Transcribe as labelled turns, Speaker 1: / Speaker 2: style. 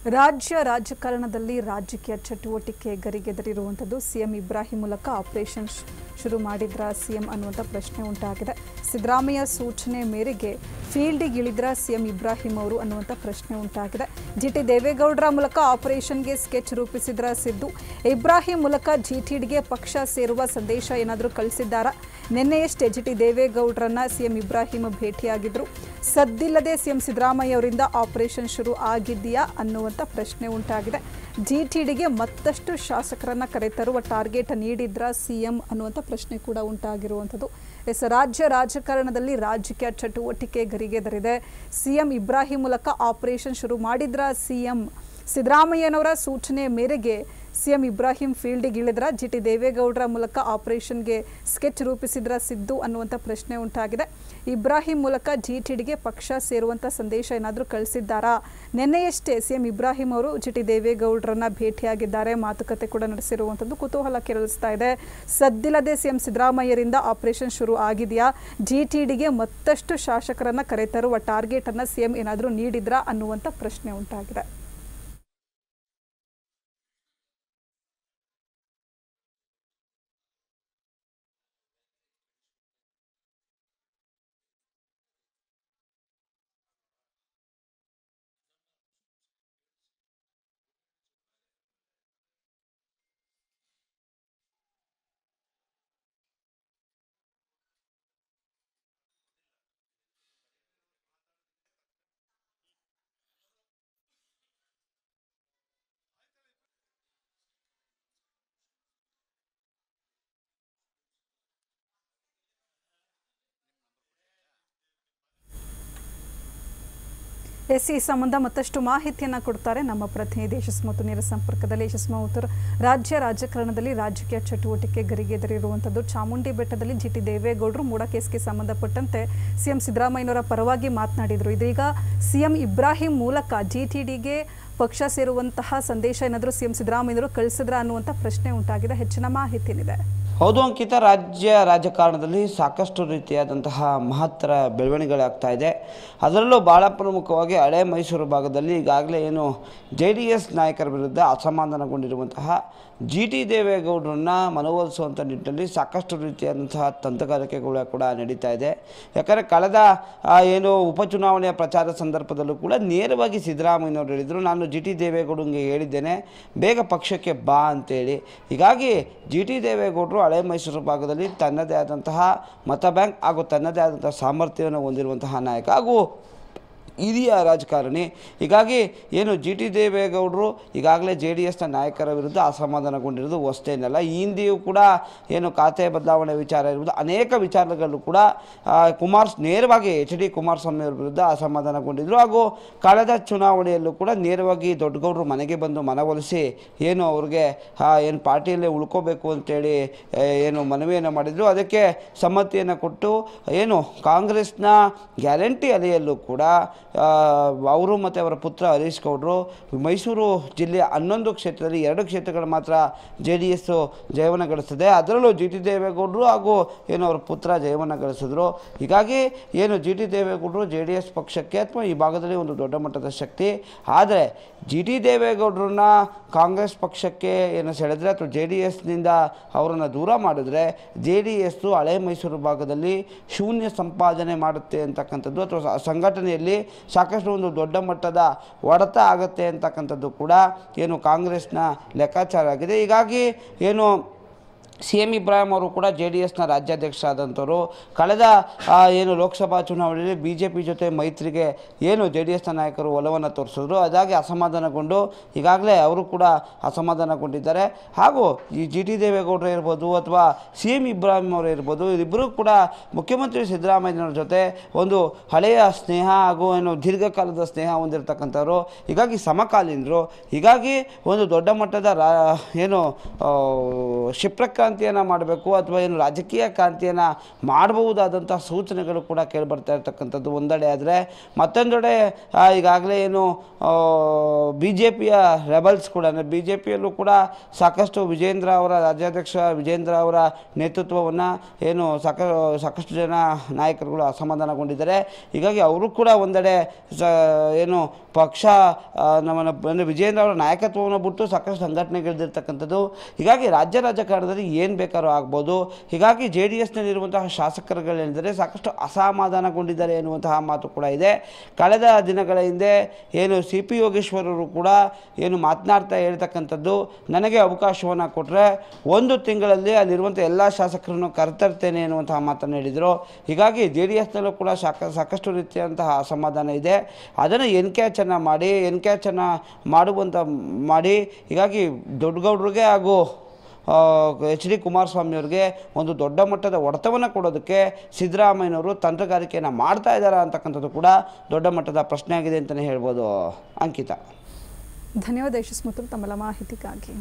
Speaker 1: ರಾಜ್ಯ ರಾಜಕಾರಣದಲ್ಲಿ ರಾಜಕೀಯ ಚಟುವಟಿಕೆ ಗರಿಗೆದರಿರುವಂಥದ್ದು. ಸಿಎಂ ಇಬ್ರಾಹಿಂ ಮೂಲಕ ಆಪರೇಷನ್ ಶುರು ಮಾಡಿದ್ರ ಸಿಎಂ ಅನ್ನುವಂಥ ಪ್ರಶ್ನೆ ಉಂಟಾಗಿದೆ. ಸಿದ್ದರಾಮಯ್ಯ ಸೂಚನೆ ಮೇರೆಗೆ ಫೀಲ್ಡಿಗೆ ಇಳಿದ್ರ ಸಿಎಂ ಇಬ್ರಾಹಿಂ ಅವರು ಅನ್ನುವಂಥ ಪ್ರಶ್ನೆ ಉಂಟಾಗಿದೆ. ಜಿಟಿ ದೇವೇಗೌಡರ ಮೂಲಕ ಆಪರೇಷನ್ಗೆ ಸ್ಕೆಚ್ ರೂಪಿಸಿದ್ರ ಸಿದ್ದು, ಇಬ್ರಾಹಿಂ ಮೂಲಕ ಜಿಟಿಡಿಗೆ ಪಕ್ಷ ಸೇರುವ ಸಂದೇಶ ಏನಾದರೂ ಕಳಿಸಿದ್ದಾರಾ? ನಿನ್ನೆಯಷ್ಟೇ ಜಿಟಿ ದೇವೇಗೌಡರನ್ನ ಸಿಎಂ ಇಬ್ರಾಹಿಂ ಭೇಟಿಯಾಗಿದ್ರು. ಸದ್ದಿಲ್ಲದೆ ಸಿಎಂ ಸಿದ್ದರಾಮಯ್ಯ ಅವರಿಂದ ಆಪರೇಷನ್ ಶುರು ಆಗಿದೆಯಾ ಅನ್ನುವಂಥ ಪ್ರಶ್ನೆ ಉಂಟಾಗಿದೆ. ಜಿಟಿಡಿಗೆ ಮತ್ತಷ್ಟು ಶಾಸಕರನ್ನ ಕರೆತರುವ ಟಾರ್ಗೆಟ್ ನೀಡಿದ್ರ ಸಿಎಂ ಅನ್ನುವಂಥ ಪ್ರಶ್ನೆ ಕೂಡ ಉಂಟಾಗಿರುವಂಥದ್ದು. ರಾಜ್ಯ ರಾಜಕಾರಣದಲ್ಲಿ ರಾಜಕೀಯ ಚಟುವಟಿಕೆ ಗರಿಗೆದರಿದೆ. ಸಿಎಂ ಇಬ್ರಾಹಿಂ ಮೂಲಕ ಆಪರೇಷನ್ ಶುರು ಮಾಡಿದ್ರ ಸಿಎಂ ಸಿದ್ದರಾಮಯ್ಯನವರ ಸೂಚನೆ ಮೇರೆಗೆ ಸಿಎಂ ಇಬ್ರಾಹಿಂ ಫೀಲ್ಡಿಗೆ ಇಳಿದ್ರ, ಜಿಟಿ ದೇವೇಗೌಡರ ಮೂಲಕ ಆಪರೇಷನ್ಗೆ ಸ್ಕೆಚ್ ರೂಪಿಸಿದ್ರ ಸಿದ್ದು ಅನ್ನುವಂಥ ಪ್ರಶ್ನೆ ಉಂಟಾಗಿದೆ. ಇಬ್ರಾಹಿಂ ಮೂಲಕ ಜಿಟಿಡಿಗೆ ಪಕ್ಷ ಸೇರುವಂಥ ಸಂದೇಶ ಏನಾದರೂ ಕಳಿಸಿದ್ದಾರಾ? ನಿನ್ನೆಯಷ್ಟೇ ಸಿಎಂ ಇಬ್ರಾಹಿಂ ಅವರು ಜಿಟಿ ದೇವೇಗೌಡರನ್ನ ಭೇಟಿಯಾಗಿದ್ದಾರೆ, ಮಾತುಕತೆ ಕೂಡ ನಡೆಸಿರುವಂಥದ್ದು ಕುತೂಹಲ ಕೆರಳಿಸ್ತಾ ಇದೆ. ಸದ್ದಿಲ್ಲದೆ ಸಿಎಂ ಸಿದ್ದರಾಮಯ್ಯರಿಂದ ಆಪರೇಷನ್ ಶುರು ಆಗಿದೆಯಾ? ಜಿಟಿಡಿಗೆ ಮತ್ತಷ್ಟು ಶಾಸಕರನ್ನ ಕರೆತರುವ ಟಾರ್ಗೆಟ್ ಅನ್ನ ಸಿಎಂ ಏನಾದರೂ ನೀಡಿದ್ರಾ ಅನ್ನುವಂಥ ಪ್ರಶ್ನೆ ಉಂಟಾಗಿದೆ. ಈ ಸಂಬಂಧ ಮತ್ತಷ್ಟು ಮಾಹಿತಿಯನ್ನು ಕೊಡ್ತಾರೆ ನಮ್ಮ ಪ್ರತಿನಿಧಿ ಯಶಸ್ಮತ್ತು ನೇರ ಸಂಪರ್ಕದಲ್ಲಿ. ಯಶಸ್ಮತ್ತು, ರಾಜ್ಯ ರಾಜಕಾರಣದಲ್ಲಿ ರಾಜಕೀಯ ಚಟುವಟಿಕೆ ಗರಿಗೆದರಿರುವಂಥದ್ದು. ಚಾಮುಂಡಿ ಬೆಟ್ಟದಲ್ಲಿ ಜಿಟಿ ದೇವೇಗೌಡರು ಮೂಡ ಕೇಸ್ಗೆ ಸಂಬಂಧಪಟ್ಟಂತೆ ಸಿಎಂ ಸಿದ್ದರಾಮಯ್ಯನವರ ಪರವಾಗಿ ಮಾತನಾಡಿದರು. ಇದೀಗ ಸಿಎಂ ಇಬ್ರಾಹಿಂ ಮೂಲಕ ಜಿಟಿಡಿಗೆ ಪಕ್ಷ ಸೇರುವಂತಹ ಸಂದೇಶ ಏನಾದರೂ ಸಿಎಂ ಸಿದ್ದರಾಮಯ್ಯನವರು ಕಳಿಸಿದ್ರ ಅನ್ನುವಂಥ ಪ್ರಶ್ನೆ ಉಂಟಾಗಿದೆ. ಹೆಚ್ಚಿನ ಮಾಹಿತಿ ಏನಿದೆ?
Speaker 2: ಹೌದು ಅಂಕಿತ, ರಾಜ್ಯ ರಾಜಕಾರಣದಲ್ಲಿ ಸಾಕಷ್ಟು ರೀತಿಯಾದಂತಹ ಮಹತ್ತರ ಬೆಳವಣಿಗೆಗಳಾಗ್ತಾ ಇದೆ. ಅದರಲ್ಲೂ ಭಾಳ ಪ್ರಮುಖವಾಗಿ ಹಳೆ ಮೈಸೂರು ಭಾಗದಲ್ಲಿ ಈಗಾಗಲೇ ಏನು JDS ನಾಯಕರ ವಿರುದ್ಧ ಅಸಮಾಧಾನಗೊಂಡಿರುವಂತಹ ಜಿಟಿ ದೇವೇಗೌಡರನ್ನ ಮನವೊಲಿಸುವಂಥ ನಿಟ್ಟಿನಲ್ಲಿ ಸಾಕಷ್ಟು ರೀತಿಯಾದಂತಹ ತಂತ್ರಗಾರಿಕೆಗಳು ಕೂಡ ನಡೀತಾ ಇದೆ. ಯಾಕಂದರೆ ಕಳೆದ ಏನು ಉಪಚುನಾವಣೆಯ ಪ್ರಚಾರ ಸಂದರ್ಭದಲ್ಲೂ ಕೂಡ ನೇರವಾಗಿ ಸಿದ್ದರಾಮಯ್ಯನವರು ಹೇಳಿದರು, ನಾನು ಜಿಟಿ ದೇವೇಗೌಡಂಗೆ ಹೇಳಿದ್ದೇನೆ ಬೇಗ ಪಕ್ಷಕ್ಕೆ ಬಾ ಅಂತೇಳಿ. ಹೀಗಾಗಿ ಜಿಟಿ ದೇವೇಗೌಡರು ಹಳೆ ಮೈಸೂರು ಭಾಗದಲ್ಲಿ ತನ್ನದೇ ಆದಂತಹ ಮತ ಬ್ಯಾಂಕ್ ಹಾಗೂ ತನ್ನದೇ ಆದಂತಹ ಸಾಮರ್ಥ್ಯವನ್ನು ಹೊಂದಿರುವಂತಹ ನಾಯಕ ಹಾಗೂ ಹಿರಿಯ ರಾಜಕಾರಣಿ. ಹೀಗಾಗಿ ಏನು ಜಿಟಿ ದೇವೇಗೌಡರು ಈಗಾಗಲೇ JDSನ ನಾಯಕರ ವಿರುದ್ಧ ಅಸಮಾಧಾನಗೊಂಡಿರೋದು ಹೊಸತೇನಲ್ಲ. ಈ ಹಿಂದೆಯೂ ಕೂಡ ಏನು ಖಾತೆ ಬದಲಾವಣೆ ವಿಚಾರ ಇರುವುದು ಅನೇಕ ವಿಚಾರಗಳಲ್ಲೂ ಕೂಡ ನೇರವಾಗಿ HD ಕುಮಾರಸ್ವಾಮಿ ಅವರ ವಿರುದ್ಧ ಅಸಮಾಧಾನಗೊಂಡಿದ್ದರು. ಹಾಗೂ ಕಳೆದ ಚುನಾವಣೆಯಲ್ಲೂ ಕೂಡ ನೇರವಾಗಿ ದೊಡ್ಡಗೌಡರು ಮನೆಗೆ ಬಂದು ಮನವೊಲಿಸಿ ಏನು ಅವ್ರಿಗೆ ಏನು ಪಾರ್ಟಿಯಲ್ಲೇ ಉಳ್ಕೋಬೇಕು ಅಂತೇಳಿ ಏನು ಮನವಿಯನ್ನು ಮಾಡಿದರು. ಅದಕ್ಕೆ ಸಮ್ಮತಿಯನ್ನು ಕೊಟ್ಟು ಏನು ಕಾಂಗ್ರೆಸ್ನ ಗ್ಯಾರಂಟಿ ಅಲೆಯಲ್ಲೂ ಕೂಡ ಅವರು ಮತ್ತು ಅವರ ಪುತ್ರ ಹರೀಶ್ ಗೌಡರು ಮೈಸೂರು ಜಿಲ್ಲೆಯ 11 ಕ್ಷೇತ್ರದಲ್ಲಿ 2 ಕ್ಷೇತ್ರಗಳು ಮಾತ್ರ JDS ಜಯವನ್ನು ಗಳಿಸ್ತದೆ. ಅದರಲ್ಲೂ ಜಿಟಿ ದೇವೇಗೌಡರು ಹಾಗೂ ಏನು ಅವರ ಪುತ್ರ ಜಯವನ್ನು ಗಳಿಸಿದ್ರು. ಹೀಗಾಗಿ ಏನು ಜಿಟಿ ದೇವೇಗೌಡರು JDS ಪಕ್ಷಕ್ಕೆ ಅಥವಾ ಈ ಭಾಗದಲ್ಲಿ ಒಂದು ದೊಡ್ಡ ಮಟ್ಟದ ಶಕ್ತಿ. ಆದರೆ ಜಿಟಿ ದೇವೇಗೌಡರನ್ನ ಕಾಂಗ್ರೆಸ್ ಪಕ್ಷಕ್ಕೆ ಏನು ಸೆಳೆದ್ರೆ ಅಥವಾ JDSನಿಂದ ಅವರನ್ನು ದೂರ ಮಾಡಿದ್ರೆ JDS ಹಳೆ ಮೈಸೂರು ಭಾಗದಲ್ಲಿ ಶೂನ್ಯ ಸಂಪಾದನೆ ಮಾಡುತ್ತೆ ಅಂತಕ್ಕಂಥದ್ದು ಅಥವಾ ಸಂಘಟನೆಯಲ್ಲಿ ಸಾಕಷ್ಟು ಒಂದು ದೊಡ್ಡ ಮಟ್ಟದ ಹೊಡೆತ ಆಗುತ್ತೆ ಅಂತಕ್ಕಂಥದ್ದು ಕೂಡ ಏನು ಕಾಂಗ್ರೆಸ್ನ ಲೆಕ್ಕಾಚಾರ ಆಗಿದೆ. ಹೀಗಾಗಿ ಏನು ಸಿಎಂ ಇಬ್ರಾಹಿಂ ಅವರು ಕೂಡ JDSನ ರಾಜ್ಯಾಧ್ಯಕ್ಷರಾದಂಥವರು ಕಳೆದ ಏನು ಲೋಕಸಭಾ ಚುನಾವಣೆಯಲ್ಲಿ BJP ಜೊತೆ ಮೈತ್ರಿಗೆ ಏನು JDSನ ನಾಯಕರು ಒಲವನ್ನು ತೋರಿಸಿದ್ರು. ಅದಾಗಿ ಅಸಮಾಧಾನಗೊಂಡು ಈಗಾಗಲೇ ಅವರು ಕೂಡ ಅಸಮಾಧಾನಗೊಂಡಿದ್ದಾರೆ. ಹಾಗೂ ಈ ಜಿಟಿ ದೇವೇಗೌಡರು ಇರ್ಬೋದು ಅಥವಾ ಸಿಎಂ ಇಬ್ರಾಹಿಂ ಅವರು ಇರ್ಬೋದು, ಇಬ್ಬರೂ ಕೂಡ ಮುಖ್ಯಮಂತ್ರಿ ಸಿದ್ದರಾಮಯ್ಯನವರ ಜೊತೆ ಒಂದು ಹಳೆಯ ಸ್ನೇಹ ಹಾಗೂ ಏನು ದೀರ್ಘಕಾಲದ ಸ್ನೇಹ ಹೊಂದಿರತಕ್ಕಂಥವ್ರು. ಹೀಗಾಗಿ ಸಮಕಾಲೀನರು. ಹೀಗಾಗಿ ಒಂದು ದೊಡ್ಡ ಮಟ್ಟದ ಏನು ಕ್ಷಿಪ್ರಕ್ರಾಂತಿ ಕ್ರಾಂತಿಯನ್ನು ಮಾಡಬೇಕು ಅಥವಾ ಏನು ರಾಜಕೀಯ ಕ್ರಾಂತಿಯನ್ನು ಮಾಡಬಹುದಾದಂಥ ಸೂಚನೆಗಳು ಕೂಡ ಕೇಳಿಬರ್ತಾ ಇರ್ತಕ್ಕಂಥದ್ದು ಒಂದೆಡೆ. ಆದರೆ ಮತ್ತೊಂದೆಡೆ ಈಗಾಗಲೇ ಏನು ಬಿ ಜೆ ಪಿಯ ರೆಬಲ್ಸ್ ಕೂಡ ಬಿ ಜೆ ಪಿಯಲ್ಲೂ ಕೂಡ ಸಾಕಷ್ಟು ವಿಜೇಂದ್ರ ಅವರ ರಾಜ್ಯಾಧ್ಯಕ್ಷ ವಿಜೇಂದ್ರ ಅವರ ನೇತೃತ್ವವನ್ನು ಏನು ಸಾಕಷ್ಟು ಜನ ನಾಯಕರುಗಳು ಅಸಮಾಧಾನಗೊಂಡಿದ್ದಾರೆ. ಹೀಗಾಗಿ ಅವರು ಕೂಡ ಒಂದೆಡೆ ಏನು ಪಕ್ಷ ನಮ್ಮನ್ನು ವಿಜೇಂದ್ರ ಅವರ ನಾಯಕತ್ವವನ್ನು ಬಿಟ್ಟು ಸಾಕಷ್ಟು ಸಂಘಟನೆಗಳಿರ್ತಕ್ಕಂಥದ್ದು. ಹೀಗಾಗಿ ರಾಜ್ಯ ರಾಜಕಾರಣದಲ್ಲಿ ಏನು ಬೇಕಾದ್ರೂ ಆಗ್ಬೋದು. ಹೀಗಾಗಿ ಜೆ ಡಿ ಎಸ್ನಲ್ಲಿರುವಂತಹ ಶಾಸಕರುಗಳೇನಿದ್ದಾರೆ ಸಾಕಷ್ಟು ಅಸಮಾಧಾನಗೊಂಡಿದ್ದಾರೆ ಎನ್ನುವಂತಹ ಮಾತು ಕೂಡ ಇದೆ. ಕಳೆದ ದಿನಗಳ ಹಿಂದೆ ಏನು ಸಿ ಪಿ ಯೋಗೇಶ್ವರರು ಕೂಡ ಏನು ಮಾತನಾಡ್ತಾ ಹೇಳ್ತಕ್ಕಂಥದ್ದು, ನನಗೆ ಅವಕಾಶವನ್ನು ಕೊಟ್ಟರೆ 1 ತಿಂಗಳಲ್ಲಿ ಅಲ್ಲಿರುವಂಥ ಎಲ್ಲ ಶಾಸಕರನ್ನು ಕರೆತರ್ತೇನೆ ಎನ್ನುವಂತಹ ಮಾತನ್ನು ಹೇಳಿದರು. ಹೀಗಾಗಿ ಜೆ ಡಿ ಎಸ್ನಲ್ಲೂ ಕೂಡ ಸಾಕಷ್ಟು ರೀತಿಯಂತಹ ಅಸಮಾಧಾನ ಇದೆ. ಅದನ್ನು ಎನ್ಕ್ಯಾಚನ್ನು ಮಾಡಿ ಹೀಗಾಗಿ ದೊಡ್ಡಗೌಡರಿಗೆ ಹಾಗೂ ಎಚ್ ಡಿ ಕುಮಾರಸ್ವಾಮಿ ಅವರಿಗೆ ಒಂದು ದೊಡ್ಡ ಮಟ್ಟದ ಹೊಡೆತವನ್ನು ಕೊಡೋದಕ್ಕೆ ಸಿದ್ದರಾಮಯ್ಯನವರು ತಂತ್ರಗಾರಿಕೆಯನ್ನು ಮಾಡ್ತಾ ಇದ್ದಾರೆ ಅಂತಕ್ಕಂಥದ್ದು ಕೂಡ ದೊಡ್ಡ ಮಟ್ಟದ ಪ್ರಶ್ನೆ ಆಗಿದೆ ಅಂತಲೇ ಹೇಳ್ಬೋದು. ಅಂಕಿತಾ,
Speaker 1: ಧನ್ಯವಾದ ಯಶಸ್ಮುತ್ತು ತಮ್ಮ ಮಾಹಿತಿಗಾಗಿ.